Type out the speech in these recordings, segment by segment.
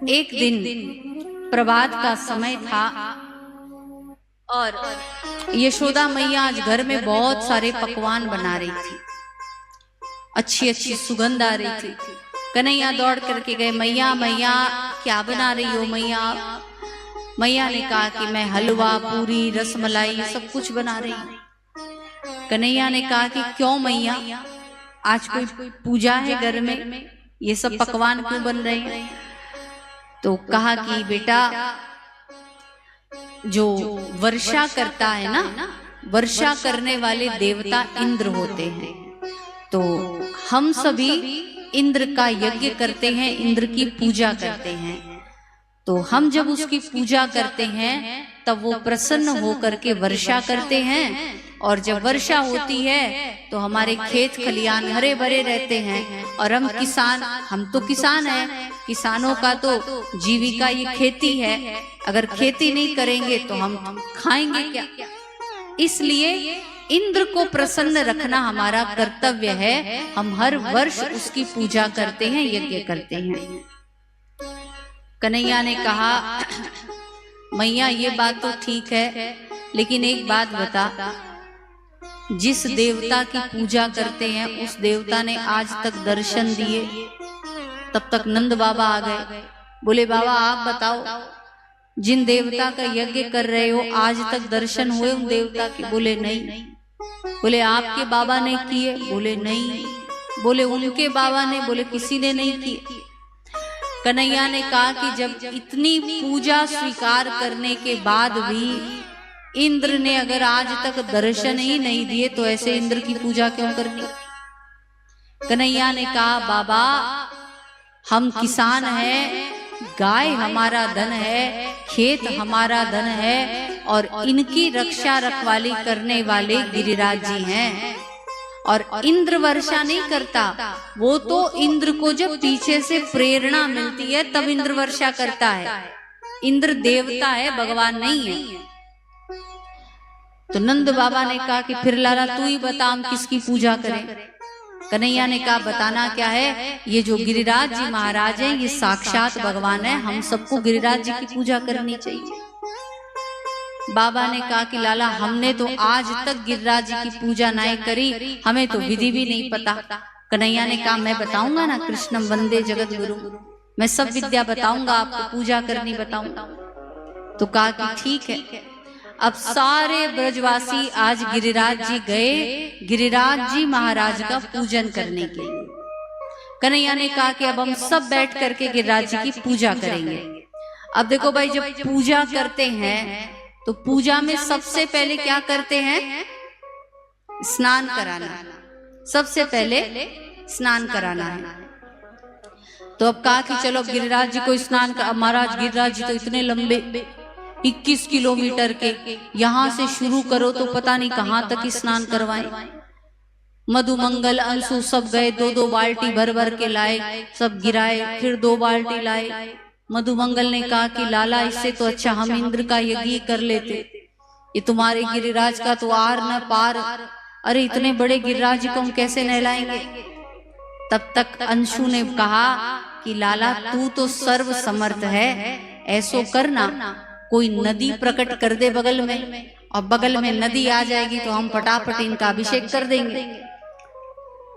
एक दिन प्रभात का समय था और यशोदा मैया आज घर में बहुत सारे पकवान बना रही थी। अच्छी अच्छी सुगंध आ रही थी। कन्हैया दौड़ करके गए, मैया मैया क्या बना रही हो मैया? मैया ने कहा कि मैं हलवा, पूरी, रसमलाई सब कुछ बना रही हूँ। कन्हैया ने कहा कि क्यों मैया, आज कोई पूजा है घर में, ये सब पकवान क्यों बन रहे हैं? तो कहा कि बेटा, जो वर्षा करता है ना, वर्षा करने वाले देवता इंद्र होते हैं। तो हम सभी इंद्र का यज्ञ करते हैं, इंद्र की पूजा करते हैं। तो हम जब उसकी पूजा करते हैं तब वो प्रसन्न होकर के वर्षा करते हैं, और जब वर्षा होती है तो हमारे खेत खलियान हरे भरे रहते हैं। और हम तो किसान हैं, किसानों का तो जीविका ये खेती है। अगर खेती नहीं करेंगे तो हम खाएंगे क्या? इसलिए इंद्र को प्रसन्न रखना हमारा कर्तव्य है। हम हर वर्ष उसकी पूजा करते हैं, यज्ञ करते हैं। कन्हैया ने कहा, मैया ये बात तो ठीक है, लेकिन एक बात बता, जिस देवता की पूजा करते हैं उस देवता ने आज तक दर्शन दिए? तब तक नंद बाबा आ गए। बोले बाबा आप बताओ, जिन देवता का यज्ञ कर रहे हो आज तक दर्शन हुए उन देवता के? बोले नहीं। बोले आपके बाबा ने किए? बोले नहीं। बोले उनके बाबा ने? बोले किसी ने नहीं किए। कन्हैया ने कहा कि जब इतनी पूजा स्वीकार करने के बाद भी इंद्र ने अगर आज तक दर्शन ही नहीं दिए तो ऐसे इंद्र की पूजा क्यों करनी? कन्हैया ने कहा बाबा, हम किसान हैं, गाय हमारा धन है, खेत हमारा धन है, और इनकी रक्षा रखवाली करने वाले गिरिराज जी हैं। और इंद्र वर्षा नहीं करता, वो तो इंद्र को जब पीछे से प्रेरणा मिलती है तब इंद्र वर्षा करता है। इंद्र देवता है, भगवान नहीं है। तो नंद बाबा ने कहा कि फिर लाला तू ही बता, हम किसकी पूजा करें? कन्हैया ने कहा बताना क्या है, ये जो गिरिराज जी महाराज हैं ये साक्षात भगवान है, हम सबको गिरिराज जी की पूजा करनी चाहिए। बाबा ने कहा कि लाला हमने तो आज तक गिरिराज जी की पूजा नहीं करी, हमें तो विधि भी नहीं पता। कन्हैया ने कहा मैं बताऊंगा ना, कृष्णम वंदे जगत गुरु, मैं सब विद्या बताऊंगा आपको, पूजा करनी बताऊंगा। तो कहा कि ठीक है। अब सारे ब्रजवासी आज गिरिराज जी गए गिरिराज जी महाराज का पूजन करने के लिए। कन्हैया ने कहा कि अब हम सब बैठ करके गिरिराज जी की पूजा करेंगे। अब देखो भाई, जब पूजा करते हैं तो पूजा में सबसे पहले क्या करते हैं? स्नान कराना। सबसे पहले स्नान कराना है। तो अब कहा कि चलो गिरिराज जी को स्नान कर। महाराज गिरिराज जी तो इतने लंबे 21 किलोमीटर के, यहां से शुरू करो तो पता नहीं कहां तक स्नान करवाएं। मधुमंगल, अंशु सब गए, 2-2 बाल्टी भर भर के लाए, सब गिराए, फिर 2 बाल्टी लाए। मधुमंगल ने कहा कि लाला इससे तो अच्छा हम इंद्र का यज्ञ कर लेते, ये तुम्हारे गिरिराज का तो आर न पार, अरे इतने बड़े गिरिराज को हम कैसे नहलाएंगे? तब तक अंशु ने कहा कि लाला तू तो सर्व समर्थ है, ऐसो करना कोई नदी प्रकट कर दे बगल में, और बगल में नदी आ जाएगी तो हम फटाफट इनका अभिषेक कर देंगे।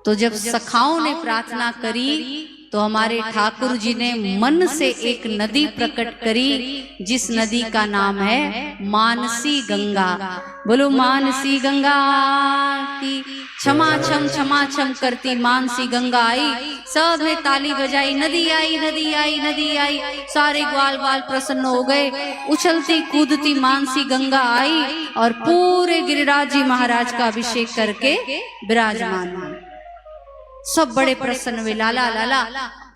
तो जब सखाओं ने प्रार्थना करी तो हमारे ठाकुर जी ने मन से एक नदी प्रकट करी, जिस नदी का नाम है मानसी गंगा। बोलो मानसी गंगा की क्षमा छम करती मानसी गंगा आई। सब ने ताली बजाई, नदी आई नदी आई नदी आई। सारे ग्वाल ग्वाल प्रसन्न हो गए। उछलती कूदती मानसी गंगा आई और पूरे गिरिराज जी महाराज का अभिषेक करके विराजमान हुए। सब बड़े प्रसन्न हुए, लाला लाला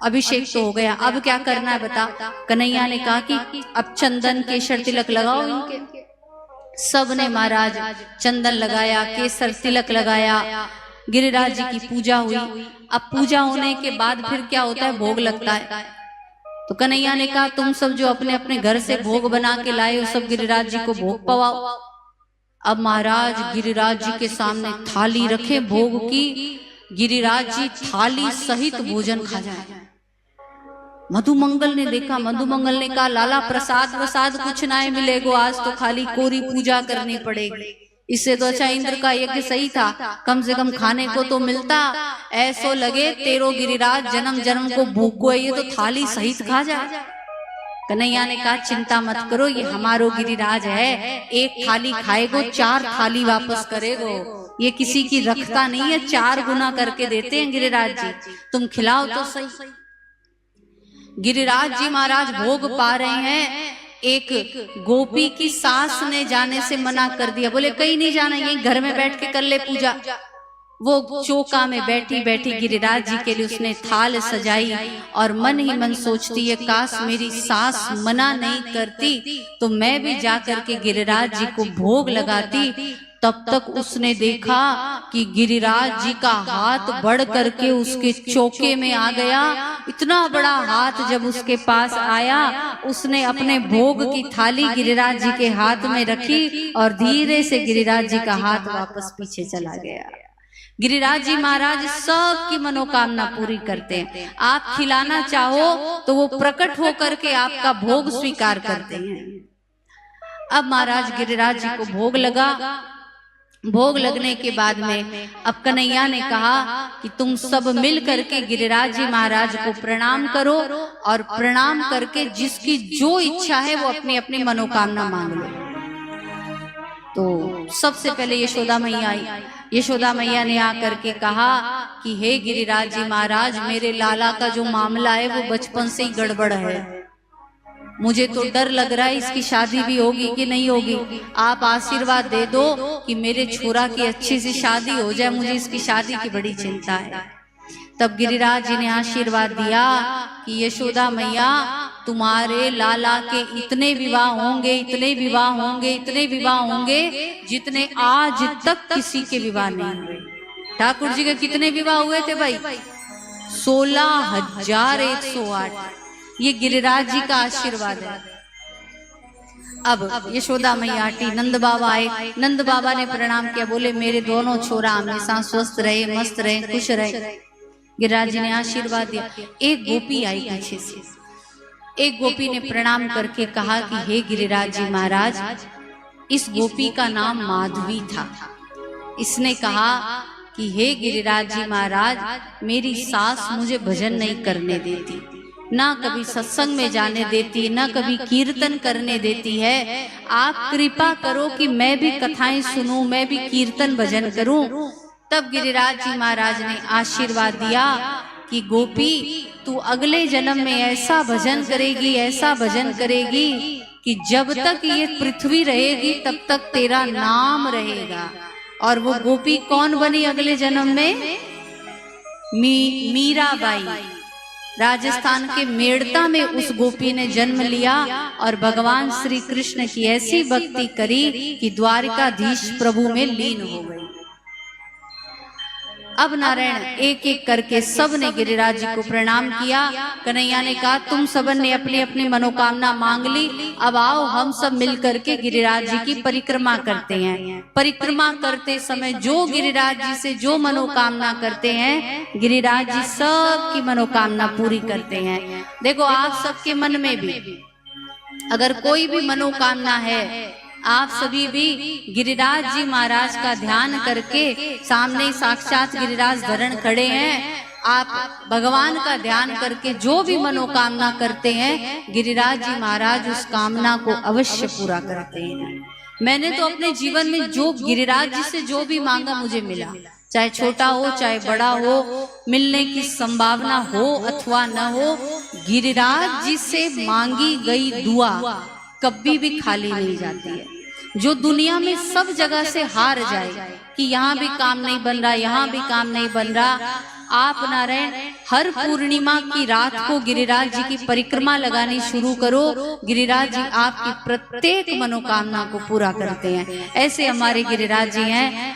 अभिषेक तो हो गया, अब क्या करना है बता। कन्हैया ने कहा कि अब चंदन केसर तिलक लगाओ इनके। सब ने महाराज चंदन लगाया, केसर तिलक लगाया, गिरिराज जी की पूजा हुई। अब पूजा होने के बाद फिर क्या होता है, भोग लगता है। तो कन्हैया ने कहा तुम सब जो अपने अपने घर से भोग बना के लाए हो सब गिरिराज जी को भोग पवाओ। अब महाराज गिरिराज जी के सामने थाली रखे भोग की, गिरिराज जी थाली सहित भोजन खा जाए। मधुमंगल ने देखा, मधुमंगल ने कहा लाला प्रसाद वसाद कुछ ना है मिलेगो, आज तो खाली कोरी पूजा करनी पड़ेगी। इससे तो अच्छा इंद्र का यज्ञ सही था, कम से कम खाने को तो मिलता। ऐसो लगे तेरो गिरिराज जन्म जन्म को भूखो है, ये तो थाली सहित खा जाए। कन्हैया ने कहा चिंता मत करो, ये हमारो गिरिराज है, एक थाली खाएगो 4 थाली वापस करेगो, ये किसी की रखता नहीं है, 4 गुना करके देते हैं गिरिराज जी, तुम खिलाओ तो सही। गिरिराज जी महाराज भोग पा रहे हैं, एक गोपी की सास ने जाने से मना कर दिया, बोले कहीं नहीं जाना, यही घर में बैठ के कर ले पूजा। वो चौका में बैठी बैठी गिरिराज जी के लिए उसने थाल सजाई और मन ही मन सोचती है काश मेरी सास मना नहीं करती तो मैं भी जाकर के गिरिराज जी को भोग लगाती। तब तक उसने देखा कि गिरिराज जी का हाथ बढ़ करके उसके चौके में आ गया। इतना बड़ा हाथ जब उसके पास आया, उसने अपने भोग की थाली गिरिराज जी के हाथ में रखी और धीरे से गिरिराज जी का हाथ वापस पीछे चला गया। गिरिराज जी महाराज सबकी मनोकामना पूरी करते हैं। आप खिलाना चाहो तो वो प्रकट होकर के आपका भोग स्वीकार करते हैं। अब महाराज गिरिराज जी को भोग लगा। भोग लगने के बाद में अब कन्हैया ने कहा कि तुम सब मिल करके गिरिराज जी महाराज को प्रणाम करो और प्रणाम करके जिसकी जो इच्छा है वो अपनी अपनी मनोकामना मांग लो। तो सबसे पहले यशोदा मैया आई। यशोदा मैया ने आकर के कहा कि हे गिरिराज जी महाराज, मेरे लाला का जो मामला है वो बचपन से ही गड़बड़ है, मुझे तो डर लग रहा है इसकी शादी भी होगी कि नहीं होगी। आप आशीर्वाद दे दो कि मेरे छोरा की अच्छी सी शादी हो जाए, मुझे इसकी शादी की बड़ी चिंता है। तब गिरिराज जी ने आशीर्वाद दिया कि यशोदा मैया, तुम्हारे लाला के इतने विवाह होंगे, इतने विवाह होंगे, इतने विवाह होंगे जितने आज तक किसी के विवाह नहीं हुए। ठाकुर जी के कितने विवाह हुए थे भाई? 16,108। ये गिरिराज जी का आशीर्वाद है। अब यशोदा मैया आटी, नंद बाबा आए। नंद बाबा ने प्रणाम किया, बोले मेरे दोनों छोरा हमेशा स्वस्थ रहे, मस्त रहे, खुश रहे। गिरिराज जी ने आशीर्वाद दिया। एक गोपी आई पीछे से। एक गोपी ने प्रणाम करके कहा कि हे गिरिराज जी महाराज, इस गोपी का नाम माधवी था। इसने कहा कि हे गिरिराज जी महाराज, मेरी सास मुझे भजन नहीं करने देती, ना कभी सत्संग में जाने देती, ना कभी कीर्तन करने देती है। आप कृपा करो कि मैं भी कथाएं सुनूं, मैं भी कीर्तन भजन करूं। तब गिरिराज जी महाराज ने आशीर्वाद दिया कि गोपी, तू अगले जन्म में ऐसा भजन करेगी, ऐसा भजन करेगी कि जब तक ये पृथ्वी रहेगी तब तक तेरा नाम रहेगा। और वो गोपी कौन बनी अगले जन्म में? मीराबाई। राजस्थान के मेड़ता में उस गोपी ने जन्म लिया और भगवान श्री कृष्ण की ऐसी भक्ति करी कि द्वारिकाधीश प्रभु में लीन हो गई। अब नारायण एक एक करके सब ने गिरिराज जी को प्रणाम किया। कन्हैया ने कहा तुम सबन ने अपनी अपनी मनोकामना मांग ली, अब आओ हम सब मिलकर के गिरिराज जी की परिक्रमा करते हैं। परिक्रमा करते समय जो गिरिराज जी से जो मनोकामना करते हैं, गिरिराज जी सबकी मनोकामना पूरी करते हैं। देखो आप सबके मन में भी अगर कोई भी मनोकामना है, आप सभी भी गिरिराज जी महाराज का ध्यान करके, सामने साक्षात गिरिराज धरण खड़े हैं, आप भगवान का ध्यान करके जो भी मनोकामना करते हैं, गिरिराज जी महाराज उस कामना को अवश्य पूरा करते हैं। मैंने तो अपने जीवन में जो गिरिराज जी से जो भी मांगा मुझे मिला, चाहे छोटा हो चाहे बड़ा हो, मिलने की संभावना हो अथवा न हो, गिरिराज जी से मांगी गई दुआ कभी भी खाली नहीं जाती है। जो दुनिया में सब जगह से हार जाए कि यहाँ भी काम नहीं बन रहा, यहाँ भी काम नहीं बन रहा, आप नारायण हर पूर्णिमा की रात को गिरिराज जी की परिक्रमा लगानी शुरू करो। गिरिराज जी आपकी प्रत्येक मनोकामना को पूरा करते हैं। ऐसे हमारे गिरिराज जी हैं।